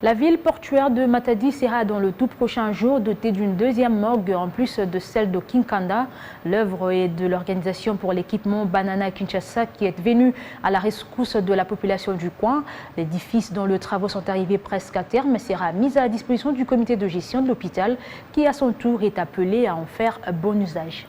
La ville portuaire de Matadi sera dans le tout prochain jour dotée d'une deuxième morgue en plus de celle de Kinkanda. L'œuvre est de l'organisation pour l'équipement Banana Kinshasa qui est venue à la rescousse de la population du coin. L'édifice dont les travaux sont arrivés presque à terme sera mis à disposition du comité de gestion de l'hôpital qui à son tour est appelé à en faire bon usage.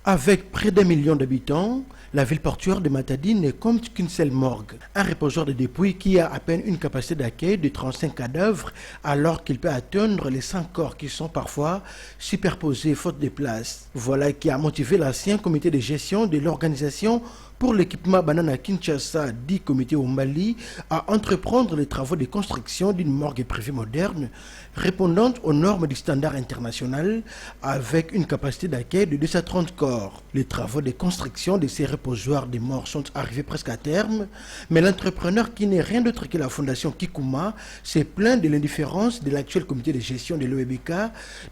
Avec près d'1 million d'habitants, la ville portuaire de Matadi ne compte qu'une seule morgue, un reposeur de dépouilles qui a à peine une capacité d'accueil de 35 cadavres alors qu'il peut atteindre les 100 corps qui sont parfois superposés faute de place. Voilà qui a motivé l'ancien comité de gestion de l'organisation pour l'équipement Banana Kinshasa, dit comité au Mali, à entreprendre les travaux de construction d'une morgue privée moderne répondant aux normes du standard international avec une capacité d'accueil de 230 corps. Les travaux de construction de ces reposoirs des morts sont arrivés presque à terme, mais l'entrepreneur qui n'est rien d'autre que la fondation Kikuma s'est plaint de l'indifférence de l'actuel comité de gestion de l'OEBK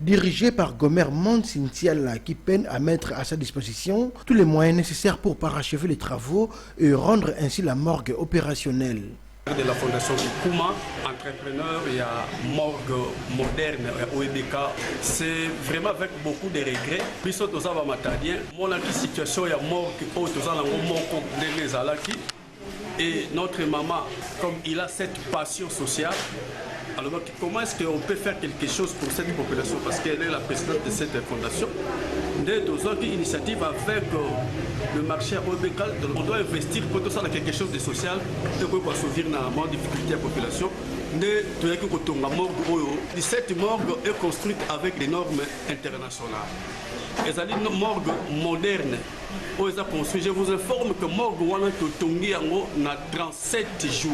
dirigé par Gomer Monsintiala qui peine à mettre à sa disposition tous les moyens nécessaires pour parachever les travaux et rendre ainsi la morgue opérationnelle. De la fondation Kikuma, entrepreneur, il y a morgue moderne OEBK. C'est vraiment avec beaucoup de regrets. Puis nous avons matadien, moi la situation il y a morgue où nous avons et notre maman, comme il a cette passion sociale, alors comment est-ce qu'on peut faire quelque chose pour cette population parce qu'elle est la présidente de cette fondation. Dès 2 ans, une initiative avec le marché OEBK, on doit investir pour tout ça dans quelque chose de social et pour sauver la difficulté de la population. Cette morgue est construite avec des normes internationales. Et ça dit une morgue moderne. Je vous informe que morgue a 37 jours.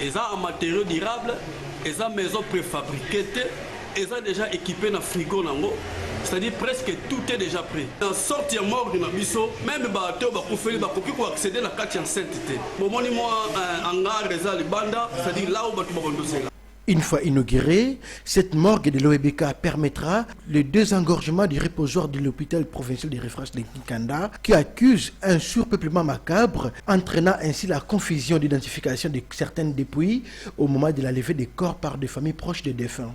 Ils ont un matériau durable, ils ont une maison préfabriquée, ils ont déjà équipé un frigo. C'est-à-dire presque tout est déjà prêt. Dans sortie de morgue, même les bateaux peuvent accéder à la carte sainteté. C'est-à-dire là où Une fois inaugurée, cette morgue de l'OEBK permettra les désengorgement du reposoir de l'hôpital provincial des références de Kinkanda qui accuse un surpeuplement macabre, entraînant ainsi la confusion d'identification de certaines dépouilles au moment de la levée des corps par des familles proches des défunts.